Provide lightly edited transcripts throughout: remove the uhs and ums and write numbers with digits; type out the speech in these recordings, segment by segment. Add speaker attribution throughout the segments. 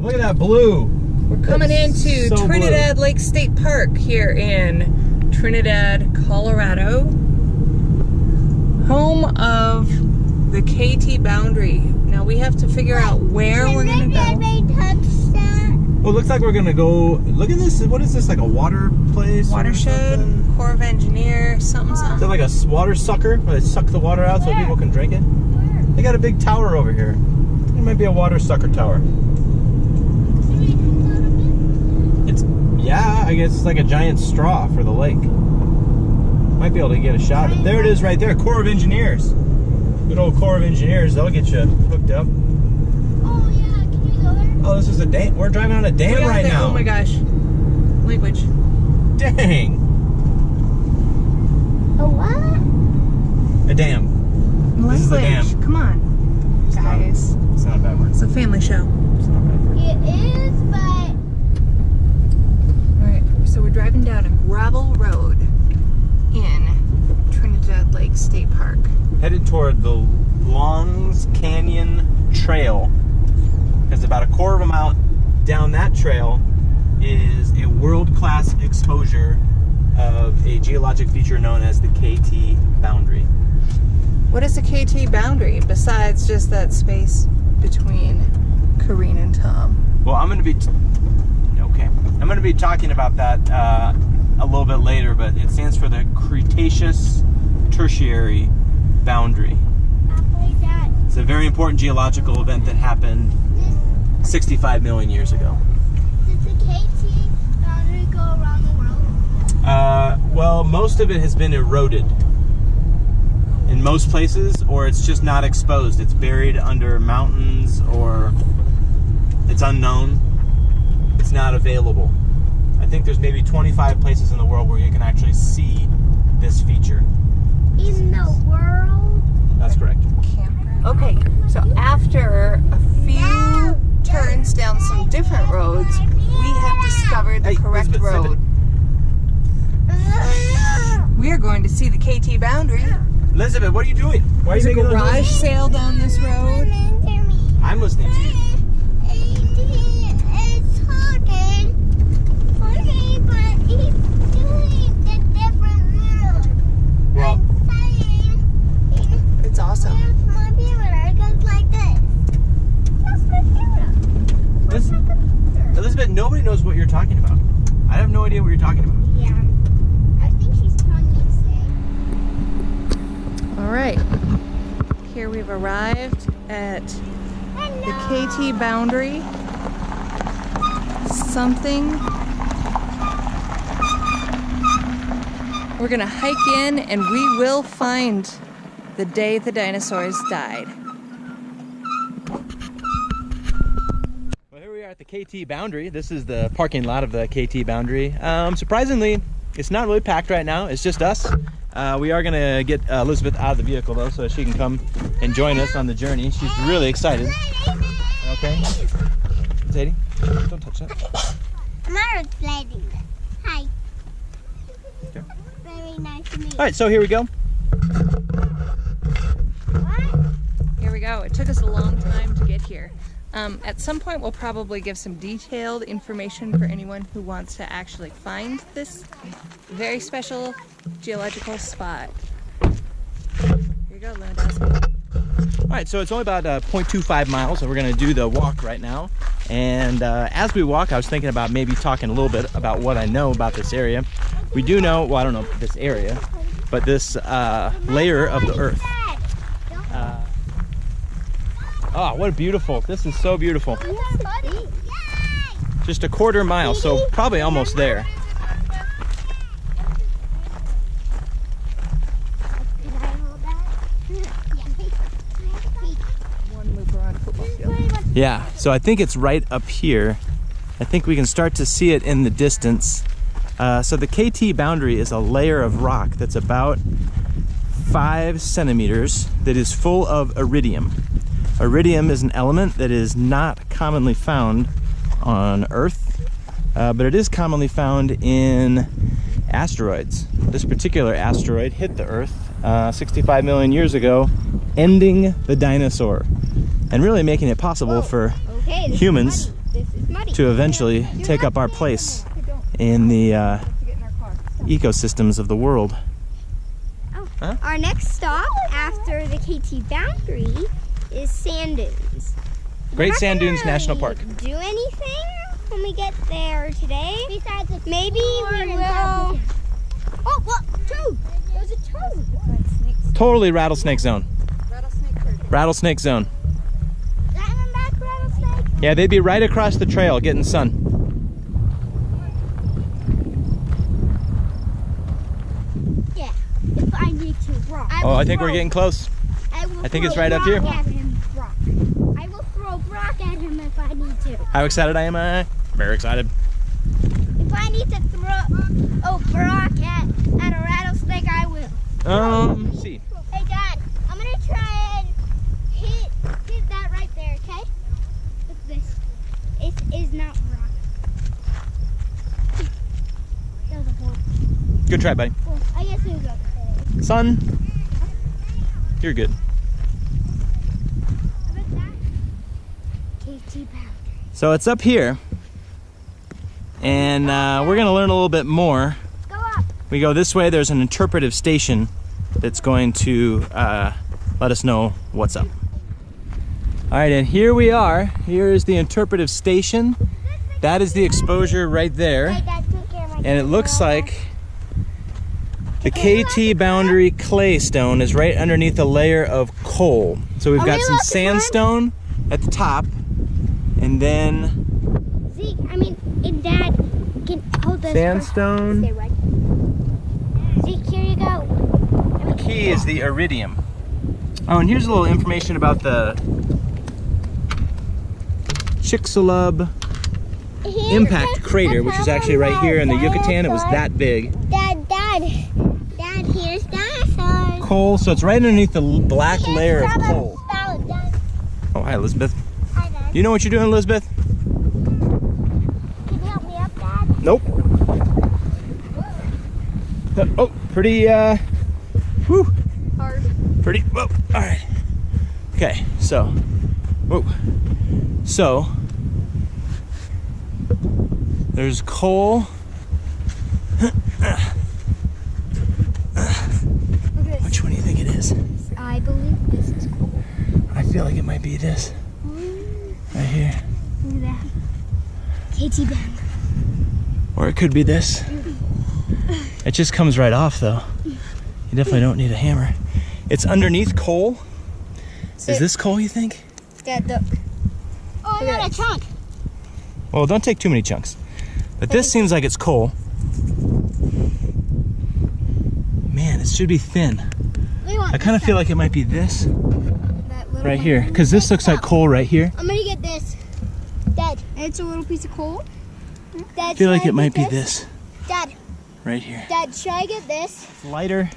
Speaker 1: Look at that blue.
Speaker 2: We're coming into
Speaker 1: so
Speaker 2: Trinidad Lake State Park here in Trinidad, Colorado. Home of the KT boundary. Now we have to figure out where we're going to go.
Speaker 1: Well, it looks like we're going to go... Look at this. What is this? Like a water place?
Speaker 2: Watershed, Corps of Engineers, something.
Speaker 1: Is that like a water sucker where they suck the water out so people can drink it? They got a big tower over here. It might be a water sucker tower. Yeah, I guess it's like a giant straw for the lake. Might be able to get a shot at it. There it is right there, Corps of Engineers. Good old Corps of Engineers, they'll get you hooked up.
Speaker 3: Oh yeah, can we go there?
Speaker 1: Oh, this is a dam. We're driving on a dam right now.
Speaker 2: Oh my gosh. Language.
Speaker 1: Dang.
Speaker 3: A what?
Speaker 1: A dam. This is a dam.
Speaker 2: Come on, guys.
Speaker 1: It's not a bad word.
Speaker 2: It's a family show.
Speaker 1: It's not a bad word.
Speaker 3: It is, but...
Speaker 2: Alright, so we're driving down a gravel road in Trinidad Lake State Park.
Speaker 1: Headed toward the Longs Canyon Trail, because about a quarter of a mile down that trail is a world-class exposure of a geologic feature known as the KT boundary.
Speaker 2: What is the KT boundary besides just that space between Karine and Tom?
Speaker 1: Well, I'm going to be I'm going to be talking about that a little bit later, but it stands for the Cretaceous Tertiary boundary. It's a very important geological event that happened 65 million years ago.
Speaker 3: Does the KT boundary go around the world?
Speaker 1: Well, most of it has been eroded in most places, or it's just not exposed. It's buried under mountains, or it's unknown. It's not available. I think there's maybe 25 places in the world where you can actually see this feature.
Speaker 3: In the world?
Speaker 1: That's correct.
Speaker 2: Okay, so after a few turns down some different roads, we have discovered the correct
Speaker 1: Elizabeth,
Speaker 2: road. We are going to see the KT boundary.
Speaker 1: Elizabeth, what are you doing? Why are you
Speaker 2: There's a
Speaker 1: making
Speaker 2: garage sale down this road.
Speaker 1: I'm listening to you.
Speaker 3: It's talking, but he's doing a different road.
Speaker 1: Well,
Speaker 2: It's awesome.
Speaker 3: My computer goes like this. That's my computer.
Speaker 1: Elizabeth, nobody knows what you're talking about. I have no idea what you're talking about.
Speaker 3: Yeah. I think she's telling me to say.
Speaker 2: All right. Here we've arrived at the KT boundary. Something. We're gonna hike in and we will find the day the dinosaurs died.
Speaker 1: Well, here we are at the KT boundary. This is the parking lot of the KT boundary. Surprisingly, it's not really packed right now. It's just us. We are gonna get Elizabeth out of the vehicle though, so she can come and join us on the journey. She's really excited. Okay. Zadie, don't touch that.
Speaker 3: I'm not sliding. Hi.
Speaker 1: Okay.
Speaker 3: Very nice to meet you.
Speaker 1: All right, so here we go.
Speaker 2: Here we go. It took us a long time to get here. At some point we'll probably give some detailed information for anyone who wants to actually find this very special geological spot. Here you go, Lewandowski.
Speaker 1: All right, so it's only about 0.25 miles, and we're gonna do the walk right now. And as we walk, I was thinking about maybe talking a little bit about what I know about this area. We do know, well, I don't know this area, but this layer of the earth. Oh, what a beautiful, this is so beautiful. Just a quarter mile, so probably almost there. Yeah, so I think it's right up here. I think we can start to see it in the distance. So the KT boundary is a layer of rock that's about 5 centimeters that is full of iridium. Iridium is an element that is not commonly found on Earth, but it is commonly found in asteroids. This particular asteroid hit the Earth 65 million years ago, ending the dinosaur and really making it possible for humans to eventually take up our place in the ecosystems of the world.
Speaker 3: Oh.
Speaker 1: Huh?
Speaker 3: Our next stop after the KT boundary is Sand Dunes.
Speaker 1: Great Sand Dunes
Speaker 3: We're not
Speaker 1: National
Speaker 3: gonna
Speaker 1: Park.
Speaker 3: Do anything when we get there today? Maybe we will. Oh, look, toad! There's a toad.
Speaker 1: Totally rattlesnake zone. Rattlesnake zone.
Speaker 3: Diamondback rattlesnake?
Speaker 1: Yeah, they'd be right across the trail getting sun.
Speaker 3: Yeah, if I need to rock.
Speaker 1: Oh, I think we're getting close. I think it's right up here.
Speaker 3: I will throw Brock at him if I need to.
Speaker 1: How excited am I? Very excited.
Speaker 3: If I need to throw Brock at a rattlesnake, I will.
Speaker 1: See.
Speaker 3: Hey, Dad, I'm gonna try and hit that right there, okay? Look this. It is not Brock. That was a horrible.
Speaker 1: Good try, buddy.
Speaker 3: Well, I guess it was okay.
Speaker 1: Son, you're good.
Speaker 3: How about that? KT boundary.
Speaker 1: So it's up here, and we're gonna learn a little bit more.
Speaker 3: Go up.
Speaker 1: We go this way, there's an interpretive station that's going to let us know what's up. All right, and here we are. Here is the interpretive station. That is the exposure right there.
Speaker 3: Hey, Dad, take care of my
Speaker 1: And it looks
Speaker 3: camera.
Speaker 1: like the KT boundary clay stone is right underneath a layer of coal. So we've got some sandstone at the top, and then
Speaker 3: Zeke, Dad, can hold this.
Speaker 1: sandstone.
Speaker 3: Stay right. Zeke, here you go.
Speaker 1: The key is the iridium. Oh, and here's a little information about the Chicxulub impact crater, which is actually right here in the Yucatan. It was that big.
Speaker 3: Dad, here's dinosaurs.
Speaker 1: Coal, so it's right underneath the black layer of coal.
Speaker 3: Dad.
Speaker 1: Oh, hi, Elizabeth.
Speaker 3: Hi, Dad.
Speaker 1: You know what you're doing, Elizabeth?
Speaker 3: Can you help me up, Dad?
Speaker 1: Nope. Oh, pretty, whew.
Speaker 2: Hard.
Speaker 1: Pretty, whoa, all right. Okay, so, whoa. So, there's coal. Which one do you think it is?
Speaker 3: I believe this is cool.
Speaker 1: I feel like it might be this. Right here.
Speaker 3: Look at that. KT boundary.
Speaker 1: Or it could be this. It just comes right off though. You definitely don't need a hammer. It's underneath coal. Is this coal, you think?
Speaker 3: Dad, look. Oh, I got a chunk.
Speaker 1: Well, don't take too many chunks. But this seems like it's coal. Man, it should be thin. I kind of feel like it might be this right here, because this looks like coal right here.
Speaker 3: I'm gonna get this. Dad, it's a little piece of coal. Dad,
Speaker 1: I feel like it might be this
Speaker 3: Dad,
Speaker 1: right here.
Speaker 3: Dad, should I get this?
Speaker 1: It's lighter.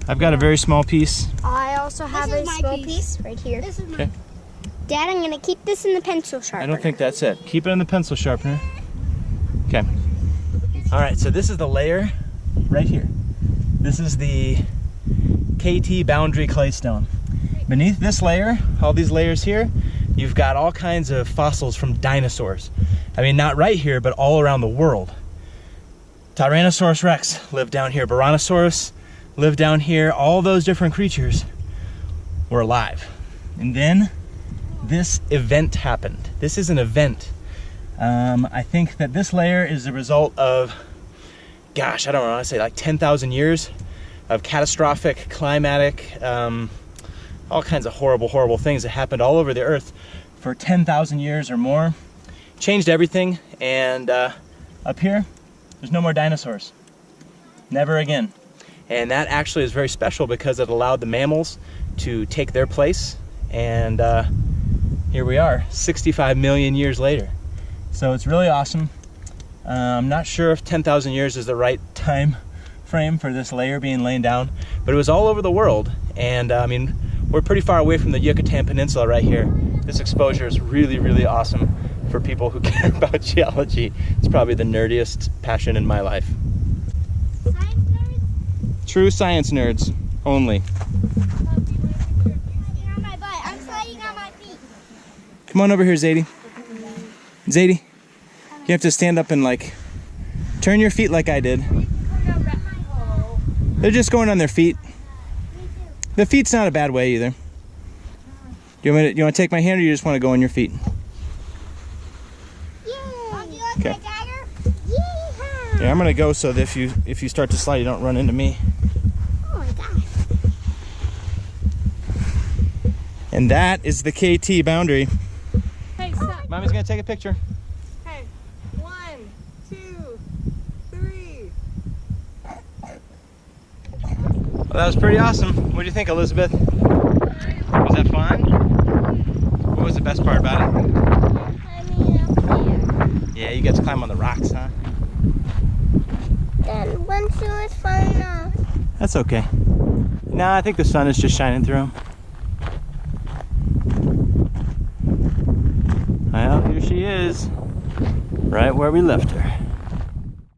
Speaker 1: I've got a very small piece.
Speaker 3: I also have a small piece right here. This is
Speaker 1: Okay.
Speaker 3: Dad, I'm gonna keep this in the pencil sharpener.
Speaker 1: I don't think that's it. Keep it in the pencil sharpener. Okay. All right, so this is the layer right here. This is the KT boundary clay stone. Beneath this layer, all these layers here, you've got all kinds of fossils from dinosaurs. I mean, not right here, but all around the world. Tyrannosaurus rex lived down here. Brontosaurus lived down here. All those different creatures were alive. And then this event happened. This is an event. I think that this layer is the result of, gosh, I don't know, I want to say like 10,000 years of catastrophic climatic, all kinds of horrible, horrible things that happened all over the earth for 10,000 years or more. Changed everything, and up here, there's no more dinosaurs. Never again. And that actually is very special because it allowed the mammals to take their place, and here we are, 65 million years later. So it's really awesome. I'm not sure if 10,000 years is the right time frame for this layer being laid down, but it was all over the world. And I mean, we're pretty far away from the Yucatan Peninsula right here. This exposure is really, really awesome for people who care about geology. It's probably the nerdiest passion in my life.
Speaker 3: Science nerds?
Speaker 1: True science nerds only.
Speaker 3: You're on my butt. I'm sliding on my feet.
Speaker 1: Come on over here, Zadie. Zadie, You have to stand up and like turn your feet like I did. They're just going on their feet. The feet's not a bad way either. Do you want to take my hand, or you just want to go on your feet? Okay. Yeah, I'm gonna go so that if you start to slide, you don't run into me.
Speaker 3: Oh my gosh.
Speaker 1: And that is the KT boundary.
Speaker 2: Hey, stop.
Speaker 1: Mommy's gonna take a picture.
Speaker 2: Hey, 1, 2, 3.
Speaker 1: Well, that was pretty awesome. What do you think, Elizabeth? Was that fun? What was the best part about it? Yeah, you get to climb on the rocks, huh?
Speaker 3: Then once it was fun enough.
Speaker 1: That's okay. Nah, I think the sun is just shining through them. Well, here she is. Right where we left her.